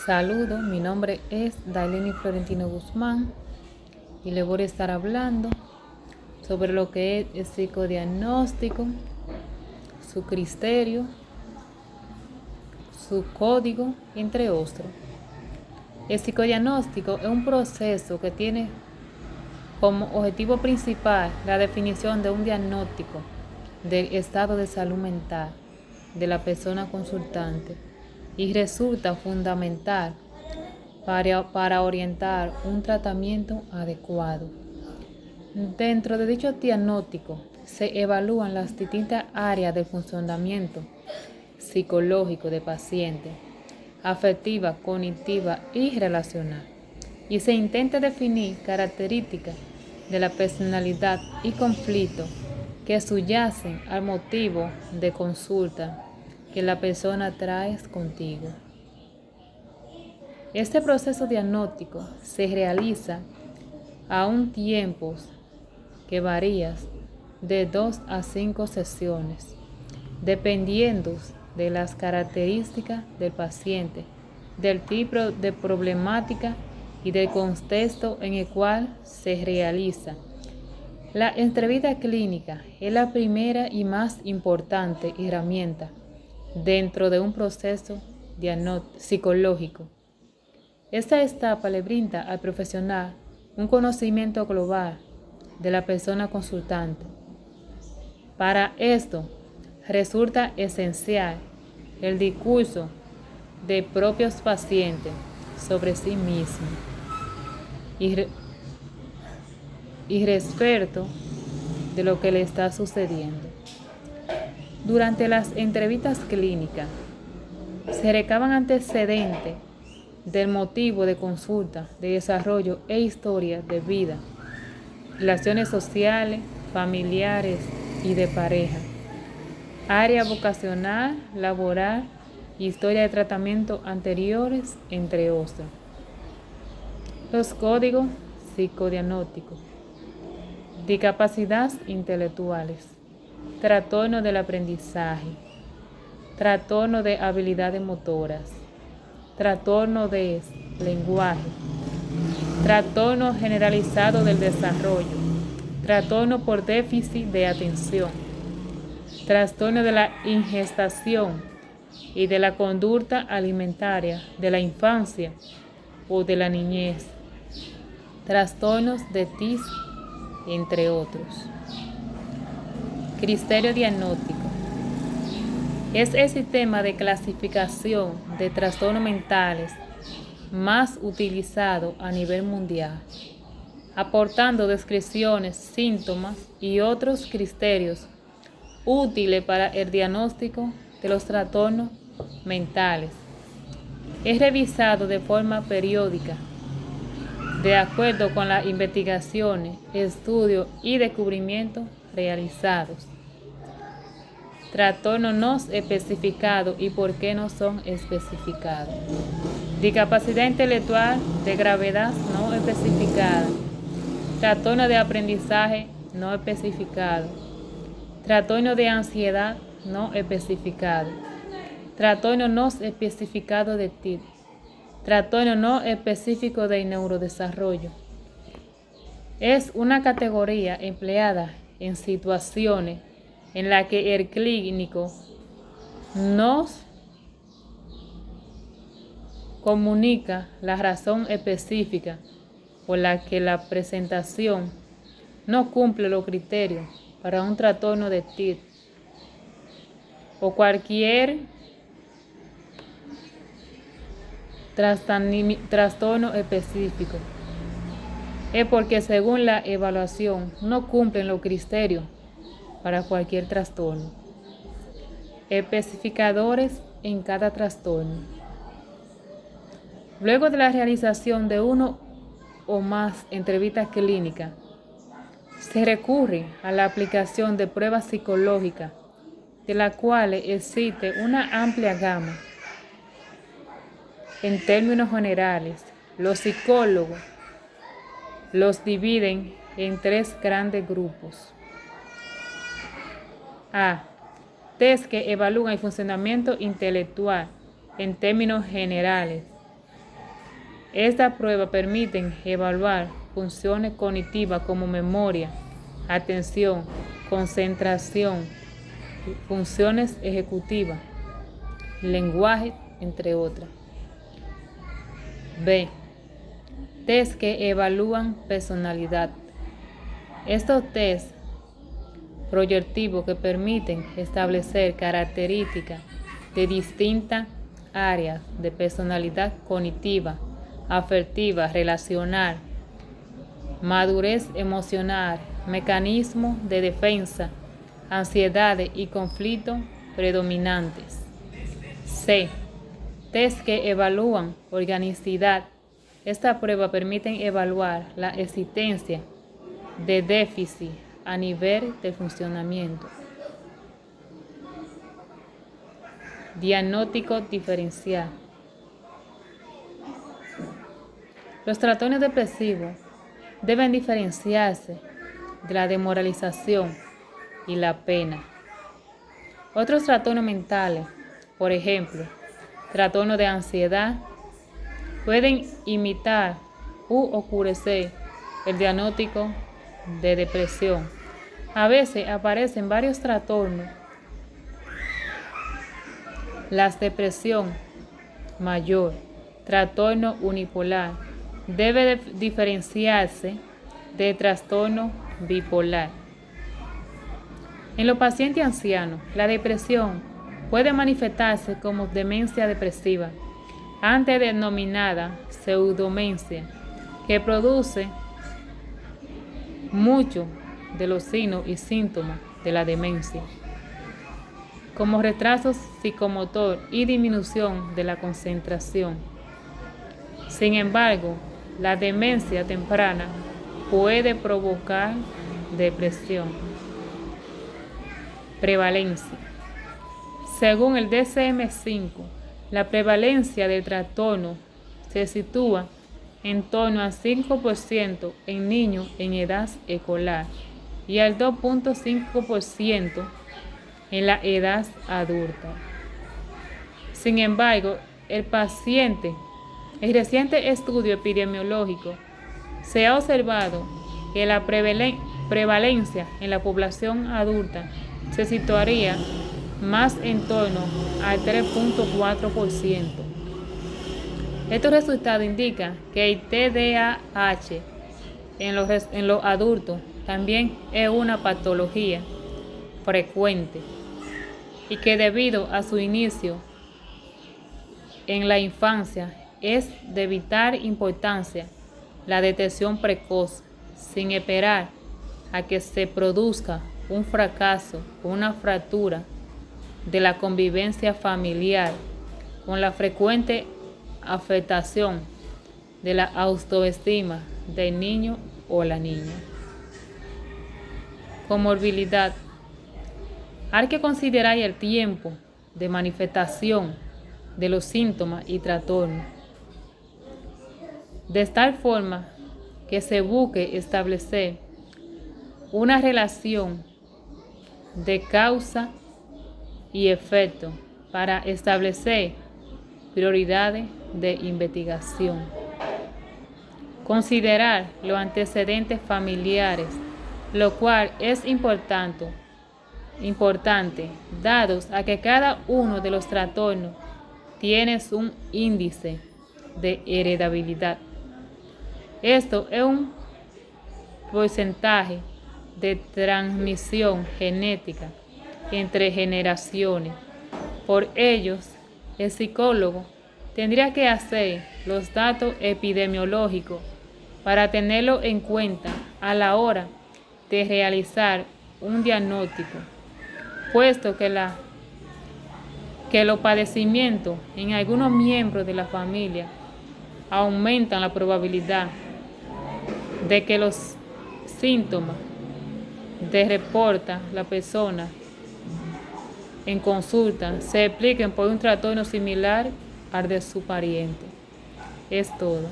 Saludos, mi nombre es Daileni Florentino Guzmán y le voy a estar hablando sobre lo que es el psicodiagnóstico, su criterio, su código, entre otros. El psicodiagnóstico es un proceso que tiene como objetivo principal la definición de un diagnóstico del estado de salud mental de la persona consultante y resulta fundamental para orientar un tratamiento adecuado. Dentro de dicho diagnóstico se evalúan las distintas áreas del funcionamiento psicológico del paciente, afectiva, cognitiva y relacional, y se intenta definir características de la personalidad y conflictos que subyacen al motivo de consulta que la persona trae contigo. Este proceso diagnóstico se realiza a un tiempo que varía de 2 a 5 sesiones, dependiendo de las características del paciente, del tipo de problemática y del contexto en el cual se realiza. La entrevista clínica es la primera y más importante herramienta dentro de un proceso psicológico. Esta etapa le brinda al profesional un conocimiento global de la persona consultante. Para esto, resulta esencial el discurso de propios pacientes sobre sí mismos y respecto de lo que le está sucediendo. Durante las entrevistas clínicas, se recaban antecedentes del motivo de consulta, de desarrollo e historia de vida, relaciones sociales, familiares y de pareja, área vocacional, laboral, historia de tratamiento anteriores, entre otros. Los códigos psicodiagnósticos, discapacidades intelectuales, trastorno del aprendizaje, trastorno de habilidades motoras, trastorno de lenguaje, trastorno generalizado del desarrollo, trastorno por déficit de atención, trastorno de la ingestación y de la conducta alimentaria de la infancia o de la niñez, trastornos de TIC, entre otros. Criterio diagnóstico. Es el sistema de clasificación de trastornos mentales más utilizado a nivel mundial, aportando descripciones, síntomas y otros criterios útiles para el diagnóstico de los trastornos mentales. Es revisado de forma periódica, de acuerdo con las investigaciones, estudios y descubrimientos realizados. Trastornos no especificados y por qué no son especificados. Discapacidad intelectual de gravedad no especificada. Trastorno de aprendizaje no especificado. Trastorno de ansiedad no especificado. Trastorno no especificado de TIC. Trastorno no específico de neurodesarrollo. Es una categoría empleada en situaciones en la que el clínico nos comunica la razón específica por la que la presentación no cumple los criterios para un trastorno de TIC o cualquier trastorno específico. Es porque según la evaluación no cumplen los criterios para cualquier trastorno. Especificadores en cada trastorno. Luego de la realización de uno o más entrevistas clínicas, se recurre a la aplicación de pruebas psicológicas, de las cuales existe una amplia gama. En términos generales, los psicólogos los dividen en 3 grandes grupos. A. Test que evalúan el funcionamiento intelectual en términos generales. Estas pruebas permiten evaluar funciones cognitivas como memoria, atención, concentración, funciones ejecutivas, lenguaje, entre otras. B. Test que evalúan personalidad. Estos test proyectivos que permiten establecer características de distintas áreas de personalidad cognitiva, afectiva, relacional, madurez emocional, mecanismos de defensa, ansiedades y conflictos predominantes. C. Test que evalúan organicidad. Estas pruebas permiten evaluar la existencia de déficit a nivel de funcionamiento. Diagnóstico diferencial. Los trastornos depresivos deben diferenciarse de la demoralización y la pena. Otros trastornos mentales, por ejemplo, trastornos de ansiedad, pueden imitar u oscurecer el diagnóstico de depresión. A veces aparecen varios trastornos. La depresión mayor, trastorno unipolar, debe diferenciarse del trastorno bipolar. En los pacientes ancianos, la depresión puede manifestarse como demencia depresiva, antes denominada pseudodemencia, que produce muchos de los signos y síntomas de la demencia, como retraso psicomotor y disminución de la concentración. Sin embargo, la demencia temprana puede provocar depresión. Prevalencia. Según el DSM-5, la prevalencia del trastorno se sitúa en torno al 5% en niños en edad escolar y al 2.5% en la edad adulta. Sin embargo, el reciente estudio epidemiológico se ha observado que la prevalencia en la población adulta se situaría más en torno al 3.4%. Estos resultados indican que el TDAH en los adultos también es una patología frecuente y que debido a su inicio en la infancia es de vital importancia la detección precoz, sin esperar a que se produzca un fracaso o una fractura de la convivencia familiar, con la frecuente afectación de la autoestima del niño o la niña. Comorbilidad. Hay que considerar el tiempo de manifestación de los síntomas y trastornos, de tal forma que se busque establecer una relación de causa y efecto para establecer prioridades de investigación. Considerar los antecedentes familiares, lo cual es importante, dados a que cada uno de los trastornos tiene un índice de heredabilidad. Esto es un porcentaje de transmisión genética entre generaciones. Por ellos, el psicólogo tendría que hacer los datos epidemiológicos para tenerlo en cuenta a la hora de realizar un diagnóstico, puesto que los padecimientos en algunos miembros de la familia aumentan la probabilidad de que los síntomas de reporta la persona en consulta se expliquen por un trastorno similar al de su pariente. Es todo.